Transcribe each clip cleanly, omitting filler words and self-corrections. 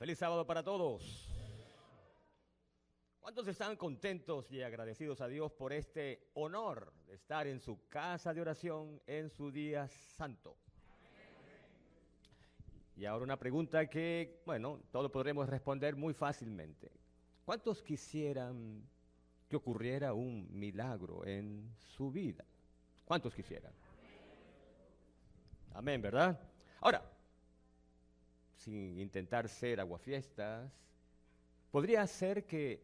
Feliz sábado para todos. ¿Cuántos están contentos y agradecidos a Dios por este honor de estar en su casa de oración en su día santo? Y ahora una pregunta que, bueno, todos podremos responder muy fácilmente. ¿Cuántos quisieran que ocurriera un milagro en su vida? ¿Cuántos quisieran? Amén, ¿verdad? Ahora, sin intentar ser aguafiestas, podría ser que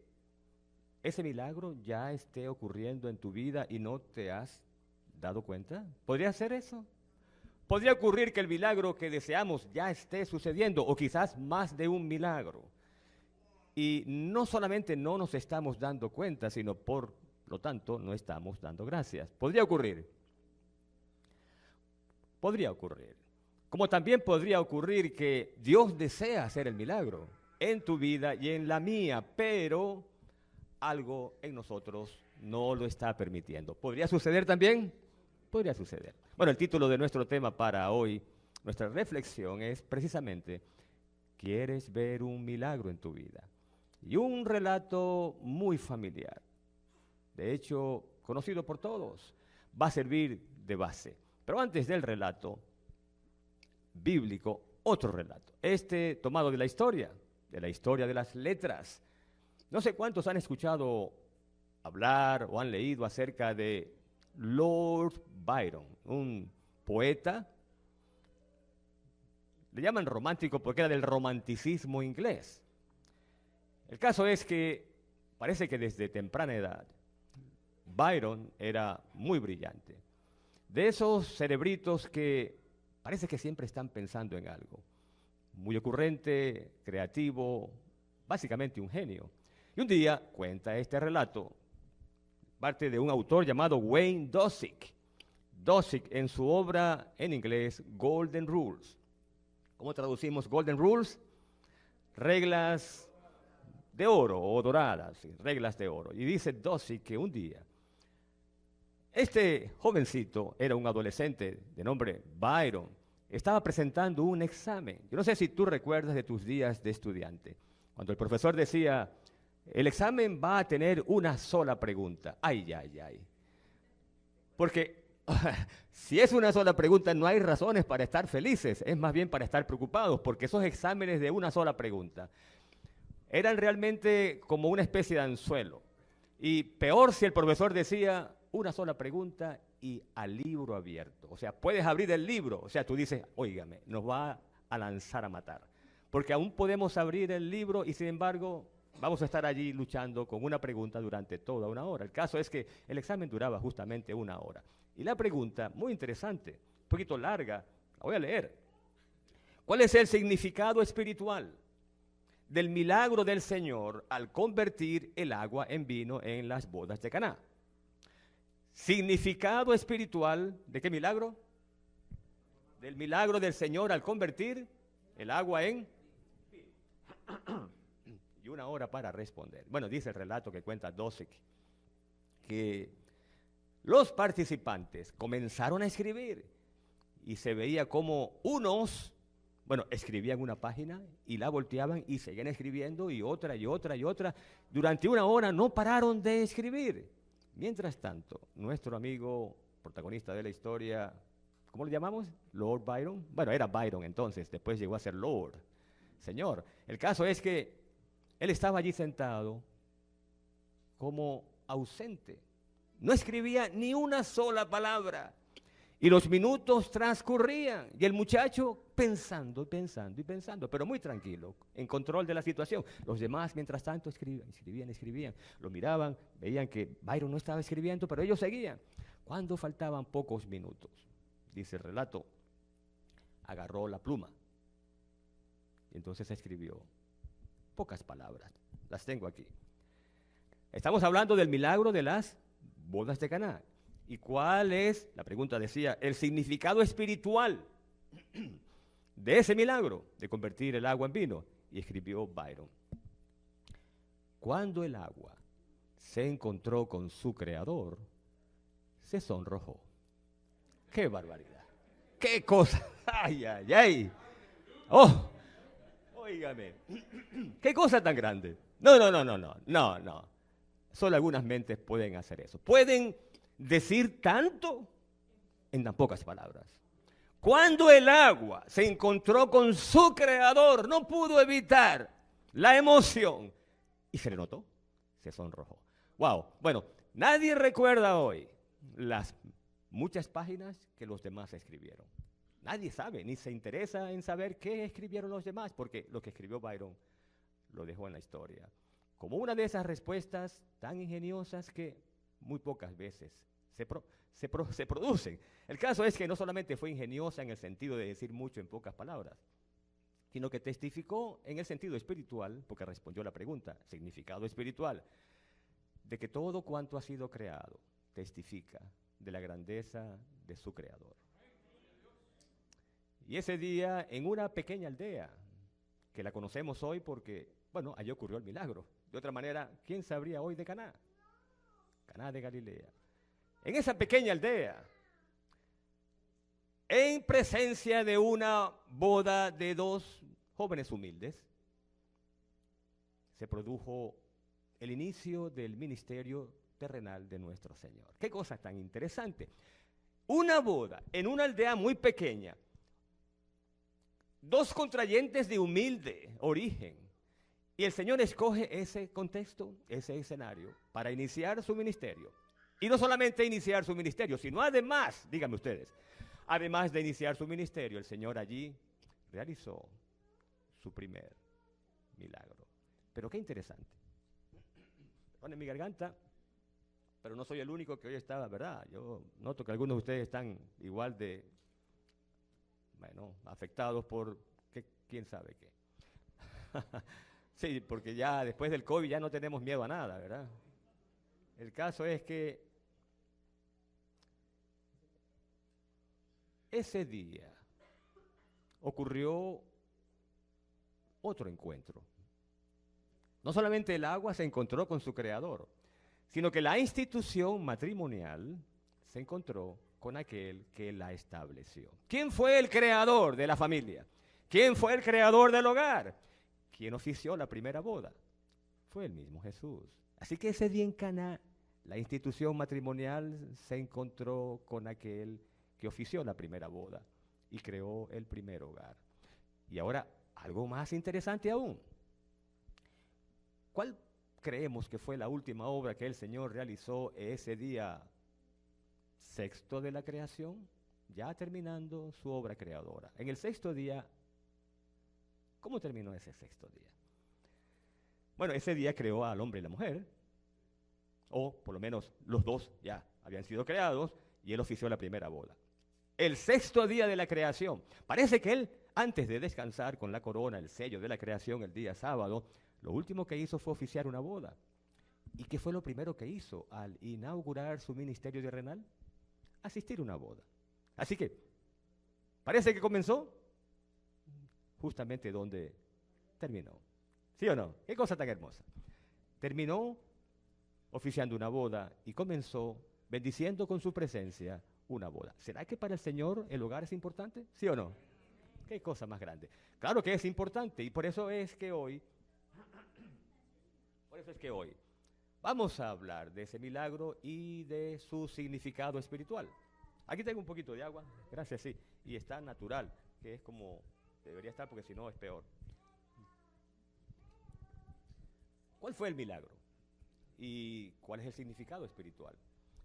ese milagro ya esté ocurriendo en tu vida y no te has dado cuenta. ¿Podría ser eso? Podría ocurrir que el milagro que deseamos ya esté sucediendo, o quizás más de un milagro. Y no solamente no nos estamos dando cuenta, sino por lo tanto no estamos dando gracias. ¿Podría ocurrir? Podría ocurrir. Como también podría ocurrir que Dios desea hacer el milagro en tu vida y en la mía, pero algo en nosotros no lo está permitiendo. ¿Podría suceder también? Podría suceder. Bueno, el título de nuestro tema para hoy, nuestra reflexión es precisamente, ¿quieres ver un milagro en tu vida? Y un relato muy familiar, de hecho, conocido por todos, va a servir de base. Pero antes del relato bíblico, otro relato. Este tomado de la historia de las letras. No sé cuántos han escuchado hablar o han leído acerca de Lord Byron, un poeta. Le llaman romántico porque era del romanticismo inglés. El caso es que parece que desde temprana edad Byron era muy brillante. De esos cerebritos que parece que siempre están pensando en algo. Muy ocurrente, creativo, básicamente un genio. Y un día cuenta este relato, parte de un autor llamado Wayne Dosick. Dosick en su obra en inglés, Golden Rules. ¿Cómo traducimos Golden Rules? Reglas de oro o doradas, sí, reglas de oro. Y dice Dosick que un día, este jovencito era un adolescente de nombre Byron, estaba presentando un examen. Yo no sé si tú recuerdas de tus días de estudiante, cuando el profesor decía, el examen va a tener una sola pregunta. Ay, ay, ay. Porque si es una sola pregunta, no hay razones para estar felices, es más bien para estar preocupados, porque esos exámenes de una sola pregunta eran realmente como una especie de anzuelo. Y peor si el profesor decía una sola pregunta y al libro abierto. O sea, puedes abrir el libro. O sea, tú dices, óigame, nos va a lanzar a matar. Porque aún podemos abrir el libro y sin embargo vamos a estar allí luchando con una pregunta durante toda una hora. El caso es que el examen duraba justamente una hora. Y la pregunta, muy interesante, un poquito larga, la voy a leer. ¿Cuál es el significado espiritual del milagro del Señor al convertir el agua en vino en las bodas de Caná? Significado espiritual, ¿de qué milagro? Del milagro del Señor al convertir el agua en vino. Y una hora para responder. Bueno, dice el relato que cuenta Dosick, que los participantes comenzaron a escribir y se veía como unos, bueno, escribían una página y la volteaban y seguían escribiendo y otra y otra y otra. Durante una hora no pararon de escribir. Mientras tanto, nuestro amigo protagonista de la historia, ¿cómo lo llamamos? Lord Byron. Bueno, era Byron entonces, después llegó a ser Lord, señor. El caso es que él estaba allí sentado como ausente. No escribía ni una sola palabra. Y los minutos transcurrían. Y el muchacho pensando, pensando y pensando, pero muy tranquilo, en control de la situación. Los demás, mientras tanto, escribían. Lo miraban, veían que Byron no estaba escribiendo, pero ellos seguían. Cuando faltaban pocos minutos, dice el relato, agarró la pluma. Y entonces escribió pocas palabras. Las tengo aquí. Estamos hablando del milagro de las bodas de Caná. ¿Y cuál es, la pregunta decía, el significado espiritual de ese milagro de convertir el agua en vino? Y escribió Byron. Cuando el agua se encontró con su creador, se sonrojó. ¡Qué barbaridad! ¡Qué cosa! ¡Ay, ay, ay! ¡Oh! Óigame, ¿qué cosa tan grande? No. Solo algunas mentes pueden hacer eso. Pueden decir tanto en tan pocas palabras. Cuando el agua se encontró con su creador, no pudo evitar la emoción y se le notó, se sonrojó. Wow, bueno, nadie recuerda hoy las muchas páginas que los demás escribieron. Nadie sabe, ni se interesa en saber qué escribieron los demás, porque lo que escribió Byron lo dejó en la historia. Como una de esas respuestas tan ingeniosas que muy pocas veces se producen. El caso es que no solamente fue ingeniosa en el sentido de decir mucho en pocas palabras, sino que testificó en el sentido espiritual, porque respondió la pregunta, significado espiritual, de que todo cuanto ha sido creado testifica de la grandeza de su creador. Y ese día, en una pequeña aldea, que la conocemos hoy porque, bueno, allí ocurrió el milagro. De otra manera, ¿quién sabría hoy de Caná? Caná de Galilea. En esa pequeña aldea, en presencia de una boda de dos jóvenes humildes, se produjo el inicio del ministerio terrenal de nuestro Señor. Qué cosa tan interesante. Una boda en una aldea muy pequeña, dos contrayentes de humilde origen, y el Señor escoge ese contexto, ese escenario, para iniciar su ministerio. Y no solamente iniciar su ministerio, sino además, díganme ustedes, además de iniciar su ministerio, el Señor allí realizó su primer milagro. Pero qué interesante. Pone mi garganta, pero no soy el único que hoy estaba, ¿verdad? Yo noto que algunos de ustedes están igual de, bueno, afectados por quién sabe qué. Sí, porque ya después del COVID ya no tenemos miedo a nada, ¿verdad? El caso es que ese día ocurrió otro encuentro. No solamente el agua se encontró con su creador, sino que la institución matrimonial se encontró con aquel que la estableció. ¿Quién fue el creador de la familia? ¿Quién fue el creador del hogar? ¿Quién ofició la primera boda? Fue el mismo Jesús. Así que ese día en Caná, la institución matrimonial se encontró con aquel que ofició la primera boda y creó el primer hogar. Y ahora, algo más interesante aún. ¿Cuál creemos que fue la última obra que el Señor realizó ese día sexto de la creación? Ya terminando su obra creadora. En el sexto día, ¿cómo terminó ese sexto día? Bueno, ese día creó al hombre y la mujer, o por lo menos los dos ya habían sido creados, y él ofició la primera boda. El sexto día de la creación. Parece que él, antes de descansar con la corona, el sello de la creación, el día sábado, lo último que hizo fue oficiar una boda. ¿Y qué fue lo primero que hizo al inaugurar su ministerio terrenal? Asistir a una boda. Así que, parece que comenzó justamente donde terminó. ¿Sí o no? Qué cosa tan hermosa. Terminó oficiando una boda y comenzó bendiciendo con su presencia una boda. ¿Será que para el Señor el hogar es importante? ¿Sí o no? Qué cosa más grande. Claro que es importante y por eso es que hoy vamos a hablar de ese milagro y de su significado espiritual. Aquí tengo un poquito de agua, gracias, sí, y está natural, que es como debería estar porque si no es peor. ¿Cuál fue el milagro? ¿Y cuál es el significado espiritual?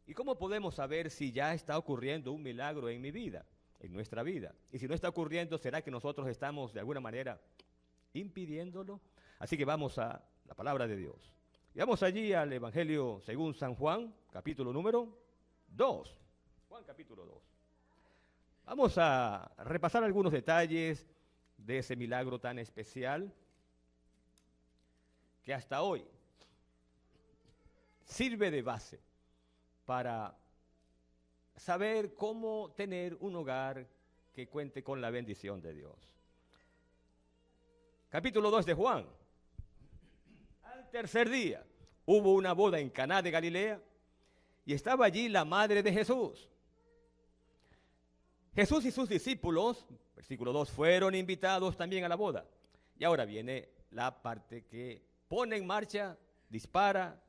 ¿Y cómo podemos saber si ya está ocurriendo un milagro en mi vida, en nuestra vida? Y si no está ocurriendo, ¿será que nosotros estamos de alguna manera impidiéndolo? Así que vamos a la palabra de Dios. Y vamos allí al Evangelio según San Juan, capítulo número 2. Juan capítulo 2. Vamos a repasar algunos detalles de ese milagro tan especial que hasta hoy sirve de base para saber cómo tener un hogar que cuente con la bendición de Dios. Capítulo 2 de Juan. Al tercer día hubo una boda en Caná de Galilea y estaba allí la madre de Jesús. Jesús y sus discípulos, versículo 2, fueron invitados también a la boda. Y ahora viene la parte que pone en marcha, dispara,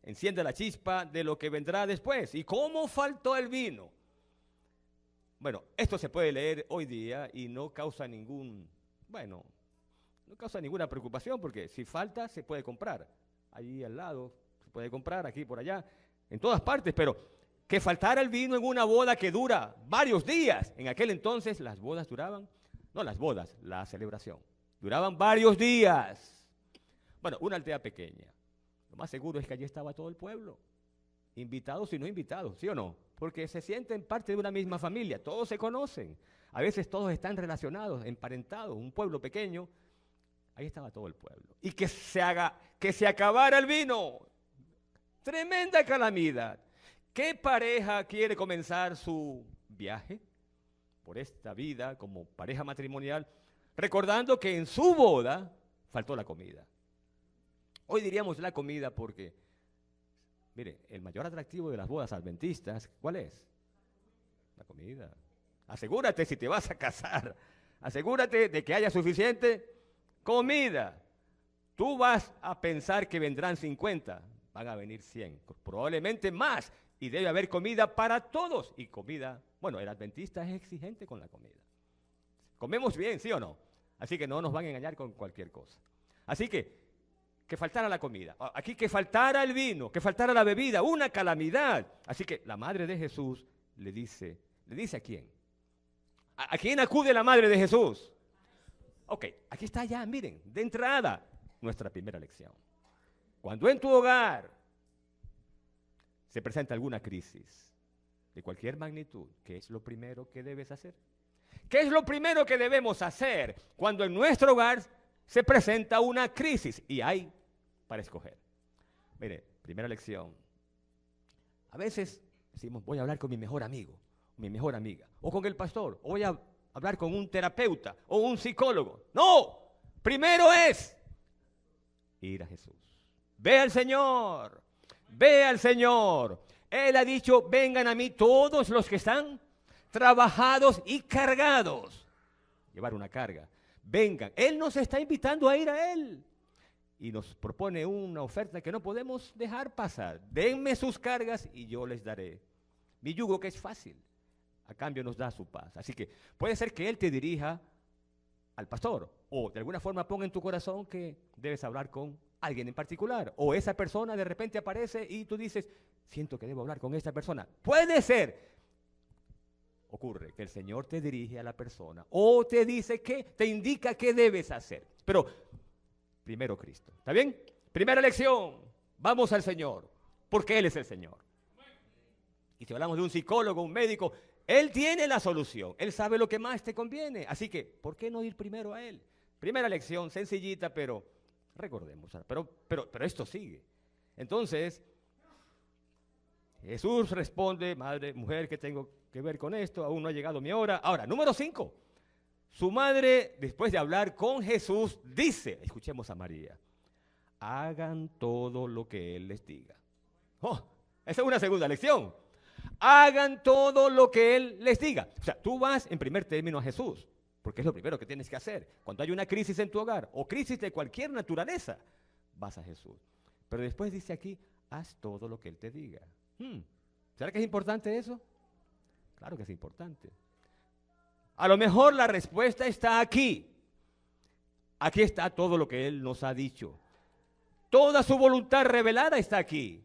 enciende la chispa de lo que vendrá después. ¿Y cómo faltó el vino? Bueno, esto se puede leer hoy día y no causa ninguna preocupación, porque si falta se puede comprar. Allí al lado se puede comprar, aquí, por allá, en todas partes, pero que faltara el vino en una boda que dura varios días. En aquel entonces las bodas duraban, no las bodas, la celebración, duraban varios días. Bueno, una aldea pequeña. Lo más seguro es que allí estaba todo el pueblo, invitados y no invitados, ¿sí o no? Porque se sienten parte de una misma familia, todos se conocen, a veces todos están relacionados, emparentados, un pueblo pequeño. Ahí estaba todo el pueblo. Y que se acabara el vino. Tremenda calamidad. ¿Qué pareja quiere comenzar su viaje por esta vida como pareja matrimonial, recordando que en su boda faltó la comida? Hoy diríamos la comida porque, mire, el mayor atractivo de las bodas adventistas, ¿cuál es? La comida. Asegúrate si te vas a casar, asegúrate de que haya suficiente comida. Tú vas a pensar que vendrán 50, van a venir 100, probablemente más, y debe haber comida para todos. Y comida, bueno, el adventista es exigente con la comida. Comemos bien, ¿sí o no? Así que no nos van a engañar con cualquier cosa. Así que faltara la comida, aquí que faltara el vino, que faltara la bebida, una calamidad. Así que la madre de Jesús le dice ¿a quién? ¿A quién acude la madre de Jesús? Ok, aquí está ya, miren, de entrada, nuestra primera lección. Cuando en tu hogar se presenta alguna crisis de cualquier magnitud, ¿qué es lo primero que debes hacer? ¿Qué es lo primero que debemos hacer cuando en nuestro hogar se presenta una crisis? Y hay para escoger. Mire, primera lección. A veces decimos, voy a hablar con mi mejor amigo, mi mejor amiga, o con el pastor, o voy a hablar con un terapeuta o un psicólogo. No, primero es ir a Jesús. Ve al Señor, ve al Señor. Él ha dicho, vengan a mí todos los que están trabajados y cargados. Llevar una carga. Vengan. Él nos está invitando a ir a Él. Y nos propone una oferta que no podemos dejar pasar. Denme sus cargas y yo les daré mi yugo, que es fácil. A cambio nos da su paz. Así que puede ser que Él te dirija al pastor, o de alguna forma ponga en tu corazón que debes hablar con alguien en particular, o esa persona de repente aparece y tú dices, siento que debo hablar con esta persona. Puede ser. Ocurre que el Señor te dirige a la persona, o te dice que, te indica qué debes hacer. Pero primero Cristo. ¿Está bien? Primera lección. Vamos al Señor, porque Él es el Señor. Y si hablamos de un psicólogo, un médico, Él tiene la solución. Él sabe lo que más te conviene. Así que, ¿por qué no ir primero a Él? Primera lección, sencillita, pero recordemos. Pero esto sigue. Entonces, Jesús responde, madre, mujer, ¿qué tengo que ver con esto? Aún no ha llegado mi hora. Ahora, número 5. Su madre, después de hablar con Jesús, dice, escuchemos a María, hagan todo lo que Él les diga. Oh, esa es una segunda lección. Hagan todo lo que Él les diga. O sea, tú vas en primer término a Jesús, porque es lo primero que tienes que hacer. Cuando hay una crisis en tu hogar, o crisis de cualquier naturaleza, vas a Jesús. Pero después dice aquí, haz todo lo que Él te diga. ¿Será que es importante eso? Claro que es importante. A lo mejor la respuesta está aquí. Aquí está todo lo que Él nos ha dicho. Toda su voluntad revelada está aquí.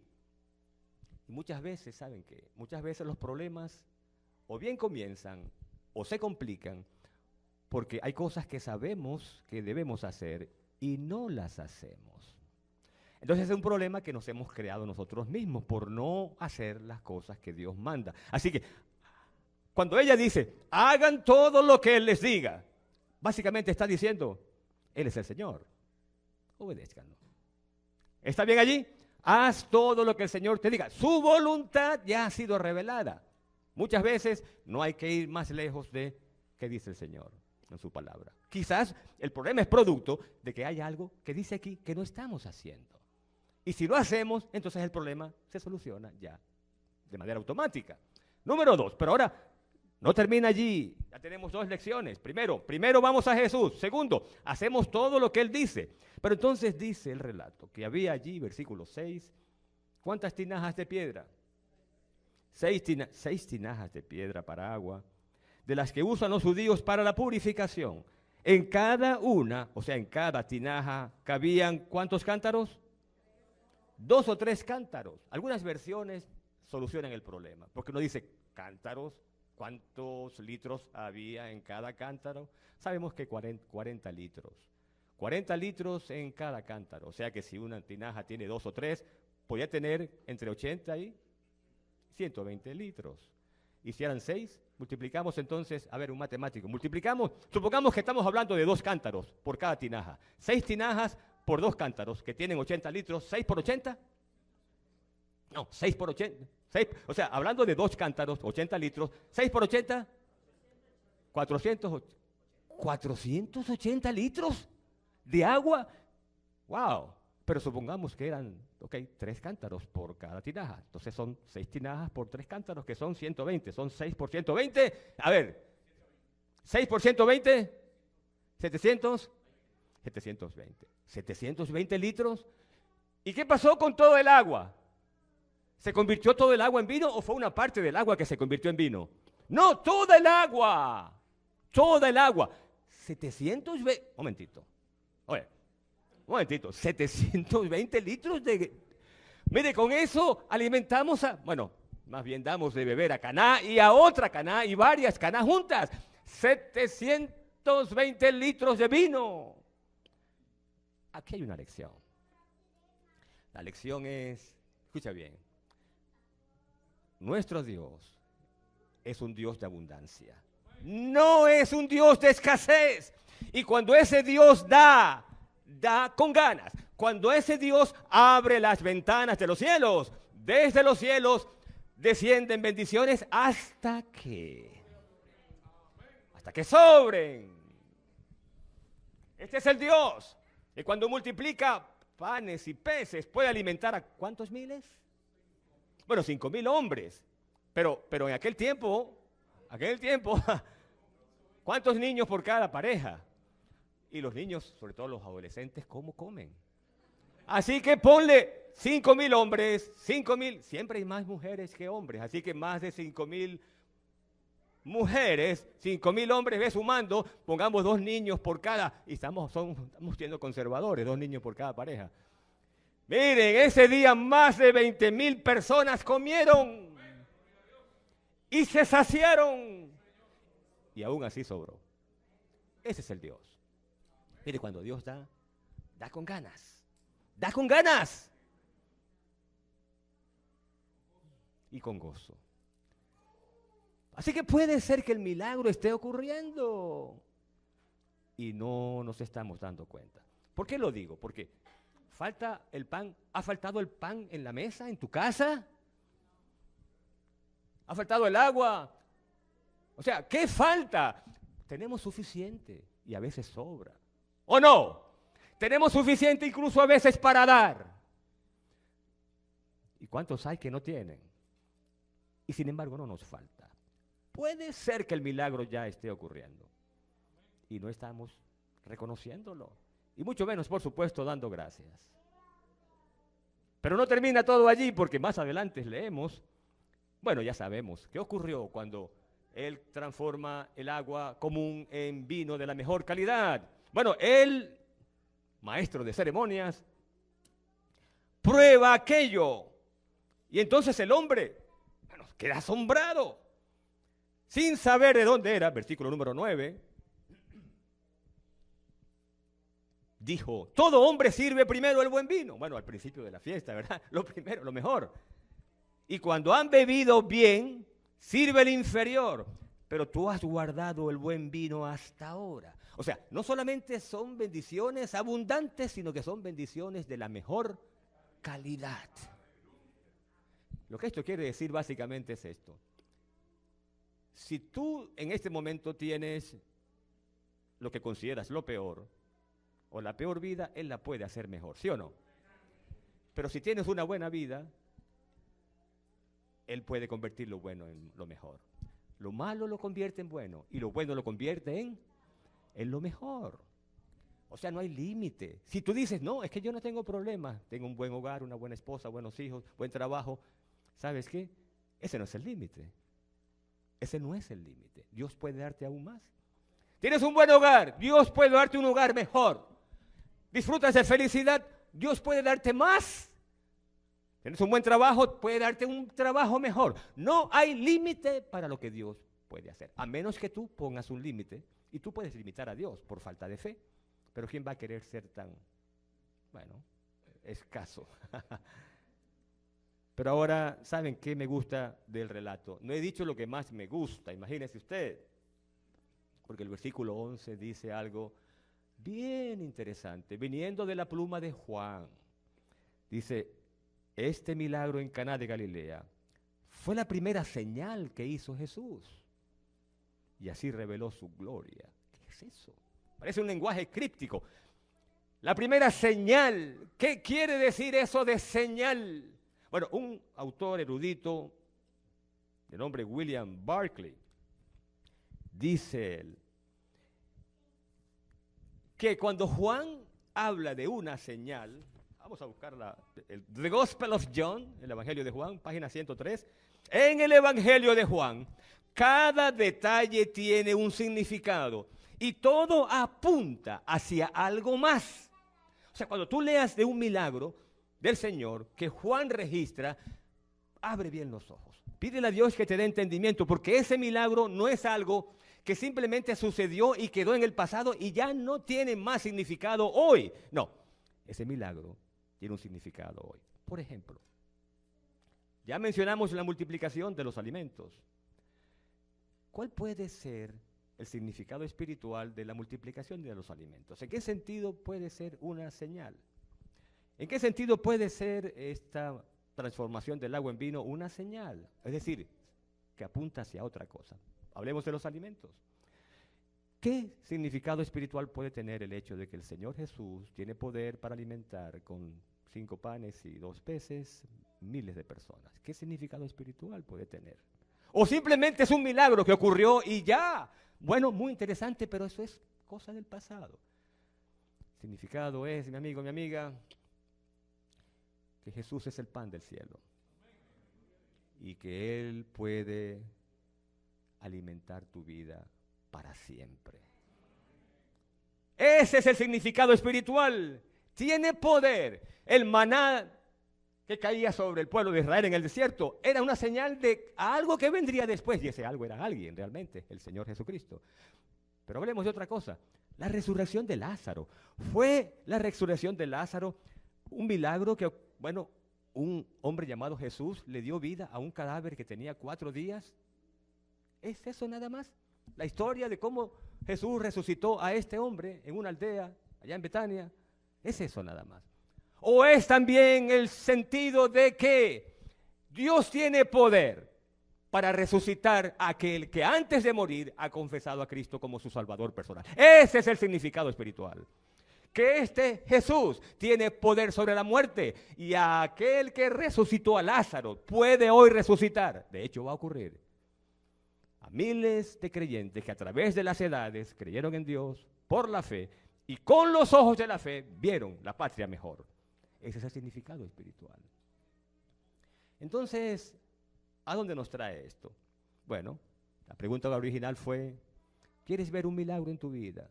Y muchas veces, ¿saben qué? Muchas veces los problemas o bien comienzan o se complican porque hay cosas que sabemos que debemos hacer y no las hacemos. Entonces es un problema que nos hemos creado nosotros mismos por no hacer las cosas que Dios manda. Así que cuando ella dice, hagan todo lo que Él les diga, básicamente está diciendo, Él es el Señor, obedézcanlo. ¿Está bien allí? Haz todo lo que el Señor te diga. Su voluntad ya ha sido revelada. Muchas veces no hay que ir más lejos de qué dice el Señor en su palabra. Quizás el problema es producto de que hay algo que dice aquí que no estamos haciendo. Y si lo hacemos, entonces el problema se soluciona ya de manera automática. Número 2, pero ahora no termina allí. Ya tenemos 2 lecciones. Primero vamos a Jesús. Segundo, hacemos todo lo que Él dice. Pero entonces dice el relato que había allí, versículo 6, ¿cuántas tinajas de piedra? 6 tinajas de piedra para agua, de las que usan los judíos para la purificación. En cada una, o sea, en cada tinaja, cabían ¿cuántos cántaros? 2 o 3 cántaros. Algunas versiones solucionan el problema, porque uno dice cántaros, ¿cuántos litros había en cada cántaro? Sabemos que 40 litros. 40 litros en cada cántaro, o sea que si una tinaja tiene 2 o 3, podía tener entre 80 y 120 litros. Y si eran 6, multiplicamos entonces, a ver, un matemático, multiplicamos, supongamos que estamos hablando de 2 cántaros por cada tinaja. 6 tinajas por 2 cántaros, que tienen 80 litros, 6 por 80. No, 6 por 80. 6, o sea, hablando de 2 cántaros, 80 litros, 6 por 80, 480 litros de agua. ¡Wow! Pero supongamos que eran, 3 cántaros por cada tinaja. Entonces son 6 tinajas por 3 cántaros, que son 120. Son 6 por 120. A ver, 6 por 120, 720. 720 litros. ¿Y qué pasó con todo el agua? ¿Se convirtió todo el agua en vino o fue una parte del agua que se convirtió en vino? No, toda el agua. Toda el agua. 720. Momentito. 720 litros de... Mire, con eso alimentamos a... Bueno, más bien damos de beber a Caná y a otra Caná y varias Caná juntas. 720 litros de vino. Aquí hay una lección. La lección es, escucha bien, nuestro Dios es un Dios de abundancia. No es un Dios de escasez. Y cuando ese Dios da con ganas. Cuando ese Dios abre las ventanas de los cielos, desde los cielos descienden bendiciones hasta que sobren. Este es el Dios. Y cuando multiplica panes y peces, puede alimentar a ¿cuántos miles? Bueno, 5,000 hombres. Pero en aquel tiempo, ¿cuántos niños por cada pareja? Y los niños, sobre todo los adolescentes, ¿cómo comen? Así que ponle 5,000 hombres, 5,000, siempre hay más mujeres que hombres, así que más de 5,000 mujeres, 5,000 hombres, ve sumando, pongamos 2 niños por cada, y estamos siendo conservadores, 2 niños por cada pareja. Miren, ese día más de 20,000 personas comieron y se saciaron y aún así sobró. Ese es el Dios. Mire, cuando Dios da con ganas. Da con ganas. Y con gozo. Así que puede ser que el milagro esté ocurriendo y no nos estamos dando cuenta. ¿Por qué lo digo? Porque falta el pan. ¿Ha faltado el pan en la mesa, en tu casa? ¿Ha faltado el agua? O sea, ¿qué falta? Tenemos suficiente y a veces sobra. ¿O no? Tenemos suficiente incluso a veces para dar. ¿Y cuántos hay que no tienen? Y sin embargo no nos falta. Puede ser que el milagro ya esté ocurriendo y no estamos reconociéndolo. Y mucho menos, por supuesto, dando gracias. Pero no termina todo allí porque más adelante leemos, bueno, ya sabemos, ¿qué ocurrió cuando Él transforma el agua común en vino de la mejor calidad? Bueno, el maestro de ceremonias prueba aquello. Y entonces el hombre, bueno, queda asombrado, sin saber de dónde era, versículo número 9, dijo, todo hombre sirve primero el buen vino. Bueno, al principio de la fiesta, ¿verdad? Lo primero, lo mejor. Y cuando han bebido bien, sirve el inferior. Pero tú has guardado el buen vino hasta ahora. O sea, no solamente son bendiciones abundantes, sino que son bendiciones de la mejor calidad. Lo que esto quiere decir básicamente es esto. Si tú en este momento tienes lo que consideras lo peor, o la peor vida, Él la puede hacer mejor, ¿sí o no? Pero si tienes una buena vida, Él puede convertir lo bueno en lo mejor. Lo malo lo convierte en bueno y lo bueno lo convierte en lo mejor. O sea, no hay límite. Si tú dices, no, es que yo no tengo problemas, tengo un buen hogar, una buena esposa, buenos hijos, buen trabajo, ¿sabes qué? Ese no es el límite. Ese no es el límite. Dios puede darte aún más. Tienes un buen hogar, Dios puede darte un hogar mejor. Disfrutas de felicidad, Dios puede darte más. Tienes un buen trabajo, puede darte un trabajo mejor. No hay límite para lo que Dios puede hacer, a menos que tú pongas un límite, y tú puedes limitar a Dios por falta de fe. Pero ¿quién va a querer ser tan, escaso? Pero ahora, ¿saben qué me gusta del relato? No he dicho lo que más me gusta, imagínese usted. Porque el versículo 11 dice algo bien interesante, viniendo de la pluma de Juan. Dice, este milagro en Caná de Galilea fue la primera señal que hizo Jesús. Y así reveló su gloria. ¿Qué es eso? Parece un lenguaje críptico. La primera señal. ¿Qué quiere decir eso de señal? Bueno, un autor erudito de nombre William Barclay dice él que cuando Juan habla de una señal, vamos a buscar The Gospel of John, el Evangelio de Juan, página 103. En el Evangelio de Juan, cada detalle tiene un significado. Y todo apunta hacia algo más. O sea, cuando tú leas de un milagro del Señor que Juan registra, abre bien los ojos. Pídele a Dios que te dé entendimiento, porque ese milagro no es algo que simplemente sucedió y quedó en el pasado y ya no tiene más significado hoy. No, ese milagro tiene un significado hoy. Por ejemplo, ya mencionamos la multiplicación de los alimentos. ¿Cuál puede ser el significado espiritual de la multiplicación de los alimentos? ¿En qué sentido puede ser una señal? ¿En qué sentido puede ser esta transformación del agua en vino una señal? Es decir, que apunta hacia otra cosa. Hablemos de los alimentos. ¿Qué significado espiritual puede tener el hecho de que el Señor Jesús tiene poder para alimentar con 5 panes y 2 peces miles de personas? ¿Qué significado espiritual puede tener? O simplemente es un milagro que ocurrió y ya. Bueno, muy interesante, pero eso es cosa del pasado. El significado es, mi amigo, mi amiga, que Jesús es el pan del cielo y que Él puede alimentar tu vida para siempre. Ese es el significado espiritual. Tiene poder. El maná que caía sobre el pueblo de Israel en el desierto era una señal de algo que vendría después, y ese algo era alguien realmente, el Señor Jesucristo. Pero hablemos de otra cosa, la resurrección de Lázaro. ¿Fue la resurrección de Lázaro un milagro que, un hombre llamado Jesús le dio vida a un cadáver que tenía 4 días? ¿Es eso nada más? La historia de cómo Jesús resucitó a este hombre en una aldea allá en Betania, ¿es eso nada más? ¿O es también el sentido de que Dios tiene poder para resucitar a aquel que antes de morir ha confesado a Cristo como su Salvador personal? Ese es el significado espiritual. Que este Jesús tiene poder sobre la muerte y aquel que resucitó a Lázaro puede hoy resucitar. De hecho, va a ocurrir a miles de creyentes que a través de las edades creyeron en Dios por la fe y con los ojos de la fe vieron la patria mejor. Ese es el significado espiritual. Entonces, ¿a dónde nos trae esto? Bueno, la pregunta original fue, ¿quieres ver un milagro en tu vida?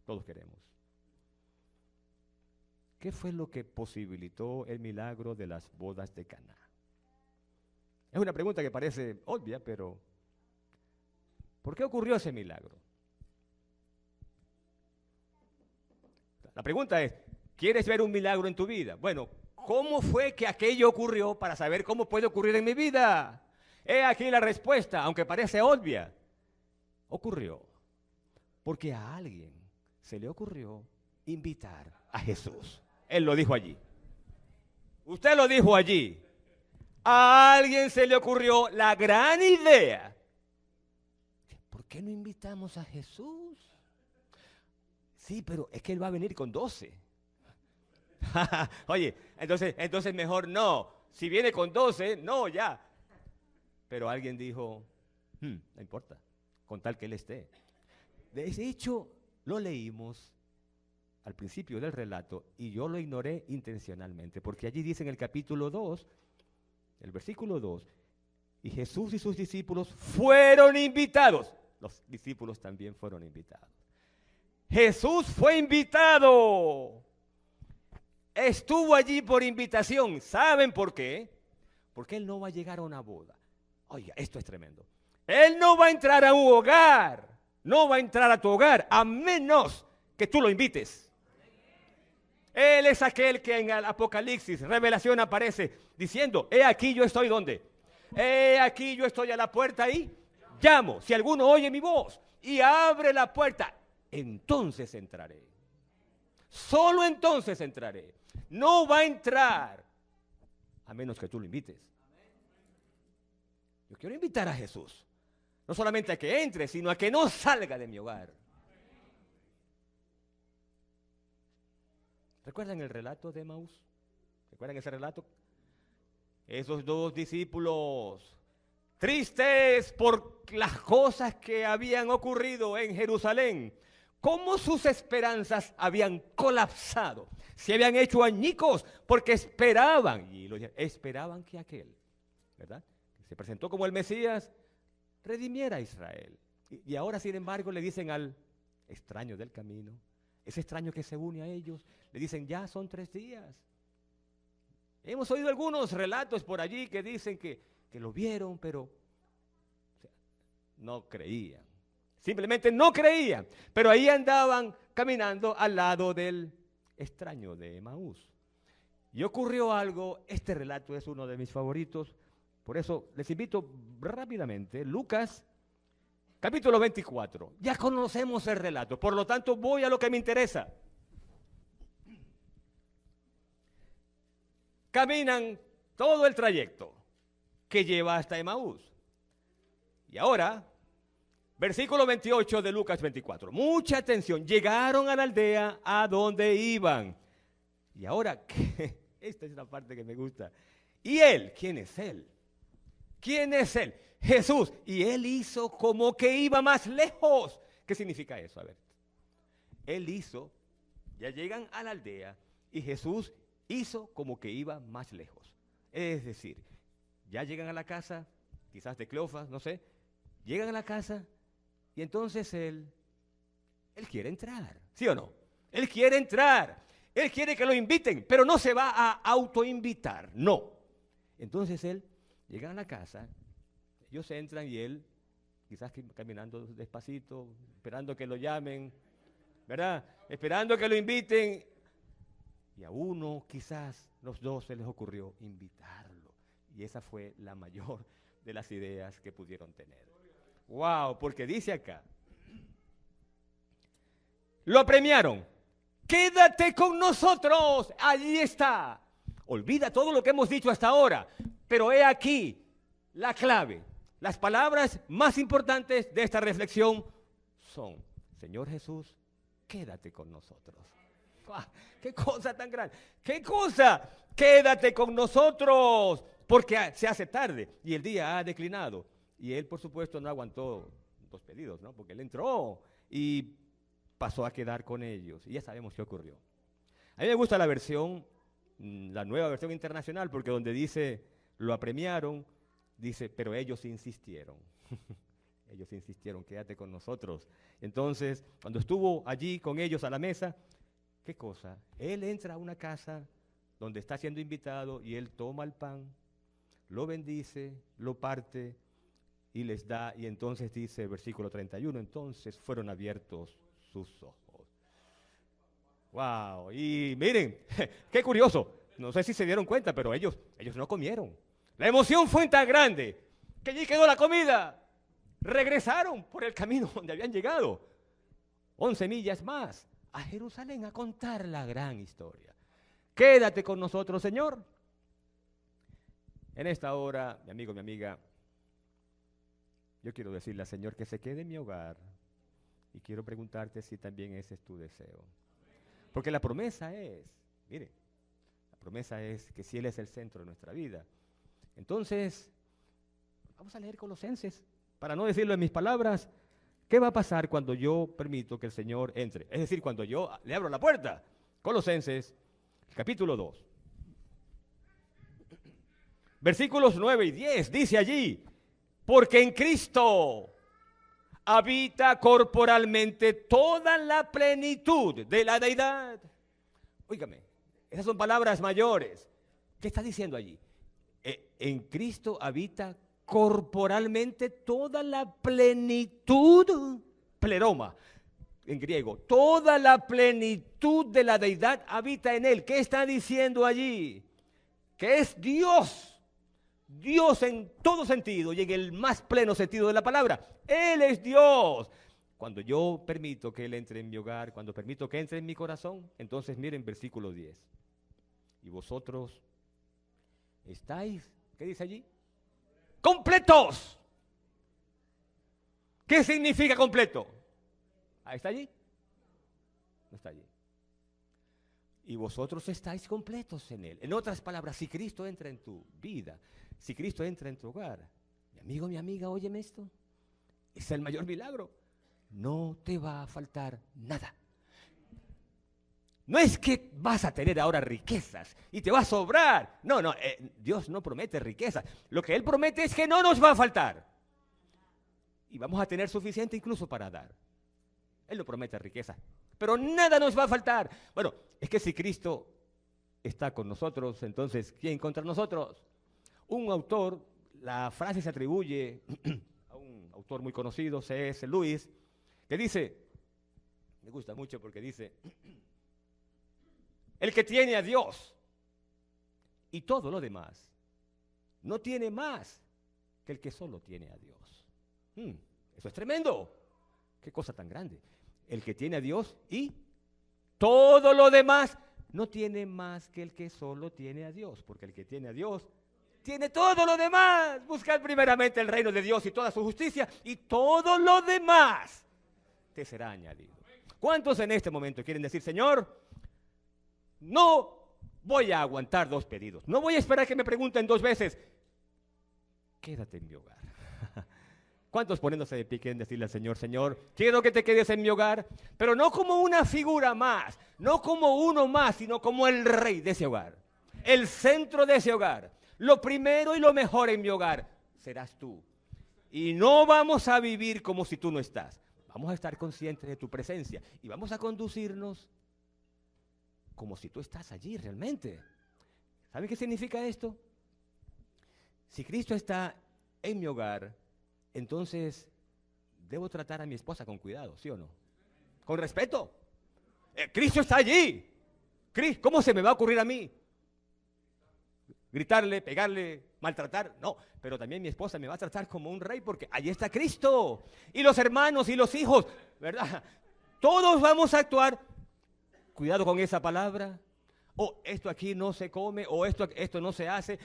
Todos queremos. ¿Qué fue lo que posibilitó el milagro de las bodas de Caná? Es una pregunta que parece obvia, pero ¿por qué ocurrió ese milagro? La pregunta es, ¿quieres ver un milagro en tu vida? Bueno, ¿cómo fue que aquello ocurrió para saber cómo puede ocurrir en mi vida? He aquí la respuesta, aunque parece obvia. Ocurrió porque a alguien se le ocurrió invitar a Jesús. Él lo dijo allí. Usted lo dijo allí. A alguien se le ocurrió la gran idea. ¿Por qué no invitamos a Jesús? Sí, pero es que Él va a venir con 12. Oye, entonces mejor no. Si viene con 12, no, ya. Pero alguien dijo, no importa, con tal que Él esté. De ese hecho, lo leímos al principio del relato y yo lo ignoré intencionalmente, porque allí dice en el capítulo 2, el versículo 2, y Jesús y sus discípulos fueron invitados. Los discípulos también fueron invitados. Jesús fue invitado. Estuvo allí por invitación. ¿Saben por qué? Porque Él no va a llegar a una boda. Oiga, esto es tremendo. Él no va a entrar a un hogar. No va a entrar a tu hogar a menos que tú lo invites. Él es aquel que en el Apocalipsis, Revelación, aparece diciendo, he aquí yo estoy ¿dónde? He aquí yo estoy a la puerta y llamo. Si alguno oye mi voz y abre la puerta, entonces entraré. Solo entonces entraré. No va a entrar a menos que tú lo invites. Yo quiero invitar a Jesús. No solamente a que entre, sino a que no salga de mi hogar. ¿Recuerdan el relato de Emaús? ¿Recuerdan ese relato? Esos dos discípulos tristes por las cosas que habían ocurrido en Jerusalén, cómo sus esperanzas habían colapsado, se habían hecho añicos porque esperaban, esperaban que aquel, ¿verdad?, que se presentó como el Mesías, redimiera a Israel. Y ahora, sin embargo, le dicen al extraño del camino, ese extraño que se une a ellos, le dicen, ya son 3 días. Hemos oído algunos relatos por allí que dicen que lo vieron, pero o sea, no creían. Simplemente no creían. Pero ahí andaban caminando al lado del extraño de Emaús. Y ocurrió algo, este relato es uno de mis favoritos, por eso les invito rápidamente, Lucas, capítulo 24. Ya conocemos el relato, por lo tanto voy a lo que me interesa. Caminan todo el trayecto que lleva hasta Emaús. Y ahora, versículo 28 de Lucas 24. Mucha atención. Llegaron a la aldea a donde iban. Y ahora, esta es la parte que me gusta. ¿Y él? ¿Quién es él? ¿Quién es él? Jesús. Y él hizo como que iba más lejos. ¿Qué significa eso? A ver. Él hizo, ya llegan a la aldea y Jesús hizo como que iba más lejos. Es decir, ya llegan a la casa, quizás de Cleofas, no sé, llegan a la casa y entonces él quiere entrar, ¿sí o no? Él quiere entrar, él quiere que lo inviten, pero no se va a autoinvitar, no. Entonces él llega a la casa, ellos entran y él, quizás caminando despacito, esperando que lo llamen, ¿verdad? Esperando que lo inviten. Y a uno, quizás, los dos se les ocurrió invitarlo. Y esa fue la mayor de las ideas que pudieron tener. ¡Wow! Porque dice acá, lo apremiaron. Quédate con nosotros. Allí está. Olvida todo lo que hemos dicho hasta ahora. Pero he aquí la clave. Las palabras más importantes de esta reflexión son, Señor Jesús, quédate con nosotros. ¡Qué cosa tan grande! ¡Qué cosa! Quédate con nosotros, porque se hace tarde y el día ha declinado. Y él, por supuesto, no aguantó los pedidos, ¿no? Porque él entró y pasó a quedar con ellos. Y ya sabemos qué ocurrió. A mí me gusta la versión, la nueva versión internacional, porque donde dice, lo apremiaron, dice, pero ellos insistieron. Ellos insistieron, quédate con nosotros. Entonces, cuando estuvo allí con ellos a la mesa, ¿qué cosa? Él entra a una casa donde está siendo invitado y él toma el pan, lo bendice, lo parte y les da. Y entonces dice, versículo 31, entonces fueron abiertos sus ojos. ¡Wow! Y miren, qué curioso. No sé si se dieron cuenta, pero ellos no comieron. La emoción fue tan grande que allí quedó la comida. Regresaron por el camino donde habían llegado. 11 millas más a Jerusalén a contar la gran historia. Quédate con nosotros, Señor. En esta hora, mi amigo, mi amiga, yo quiero decirle al Señor que se quede en mi hogar y quiero preguntarte si también ese es tu deseo. Porque la promesa es, mire, la promesa es que si Él es el centro de nuestra vida, entonces Vamos a leer Colosenses, para no decirlo en mis palabras. ¿Qué va a pasar cuando yo permito que el Señor entre? Es decir, cuando yo le abro la puerta. Colosenses, capítulo 2. Versículos 9 y 10, dice allí, porque en Cristo habita corporalmente toda la plenitud de la deidad. Óigame, esas son palabras mayores. ¿Qué está diciendo allí? En Cristo habita corporalmente toda la plenitud, pleroma, en griego, toda la plenitud de la deidad habita en él. ¿Qué está diciendo allí? Que es Dios. Dios en todo sentido y en el más pleno sentido de la palabra. Él es Dios. Cuando yo permito que Él entre en mi hogar, cuando permito que entre en mi corazón, entonces miren versículo 10. Y vosotros estáis, ¿qué dice allí? Completos. ¿Qué significa completo? ¿Está allí? No está allí. Y vosotros estáis completos en Él. En otras palabras, si Cristo entra en tu vida, si Cristo entra en tu hogar, mi amigo, mi amiga, óyeme esto, es el mayor milagro. No te va a faltar nada. No es que vas a tener ahora riquezas y te va a sobrar. No, Dios no promete riquezas. Lo que Él promete es que no nos va a faltar. Y vamos a tener suficiente incluso para dar. Él no promete riquezas, pero nada nos va a faltar. Bueno, es que si Cristo está con nosotros, entonces, ¿quién contra nosotros? Un autor, la frase se atribuye a un autor muy conocido, C.S. Lewis, que dice, me gusta mucho porque dice, el que tiene a Dios y todo lo demás, no tiene más que el que solo tiene a Dios. Eso es tremendo. Qué cosa tan grande. El que tiene a Dios y todo lo demás, no tiene más que el que solo tiene a Dios, porque el que tiene a Dios tiene todo lo demás. Buscad primeramente el reino de Dios y toda su justicia, y todo lo demás te será añadido. ¿Cuántos en este momento quieren decir, Señor, no voy a aguantar 2 pedidos, no voy a esperar que me pregunten 2 veces, quédate en mi hogar? ¿Cuántos poniéndose de pie quieren decirle al Señor, Señor, quiero que te quedes en mi hogar, pero no como una figura más, no como uno más, sino como el rey de ese hogar, el centro de ese hogar? Lo primero y lo mejor en mi hogar serás tú. Y no vamos a vivir como si tú no estás. Vamos a estar conscientes de tu presencia y vamos a conducirnos como si tú estás allí realmente. ¿Saben qué significa esto? Si Cristo está en mi hogar, entonces debo tratar a mi esposa con cuidado, ¿sí o no? Con respeto. Cristo está allí. ¿Cómo se me va a ocurrir a mí gritarle, pegarle, maltratar? No, pero también mi esposa me va a tratar como un rey porque allí está Cristo. Y los hermanos y los hijos, ¿verdad? Todos vamos a actuar. Cuidado con esa palabra. O esto aquí no se come, o esto no se hace.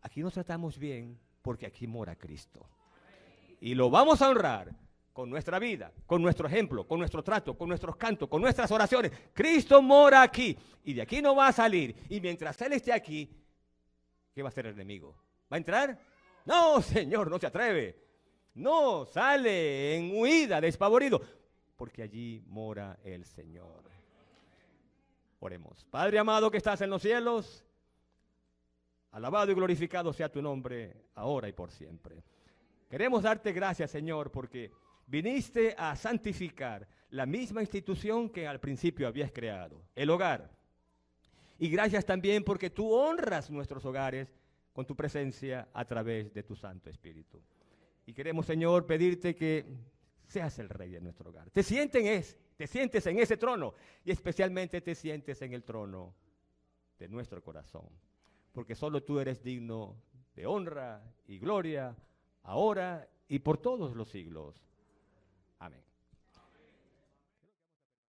Aquí nos tratamos bien porque aquí mora Cristo. Y lo vamos a honrar con nuestra vida, con nuestro ejemplo, con nuestro trato, con nuestros cantos, con nuestras oraciones. Cristo mora aquí y de aquí no va a salir. Y mientras Él esté aquí, ¿qué va a hacer el enemigo? ¿Va a entrar? No, Señor, no se atreve. No, sale en huida, despavorido, porque allí mora el Señor. Oremos. Padre amado que estás en los cielos, alabado y glorificado sea tu nombre, ahora y por siempre. Queremos darte gracias, Señor, porque viniste a santificar la misma institución que al principio habías creado, el hogar. Y gracias también porque tú honras nuestros hogares con tu presencia a través de tu Santo Espíritu. Y queremos, Señor, pedirte que seas el Rey de nuestro hogar. Te sientes en ese trono y especialmente te sientes en el trono de nuestro corazón. Porque solo tú eres digno de honra y gloria, ahora y por todos los siglos. Amén.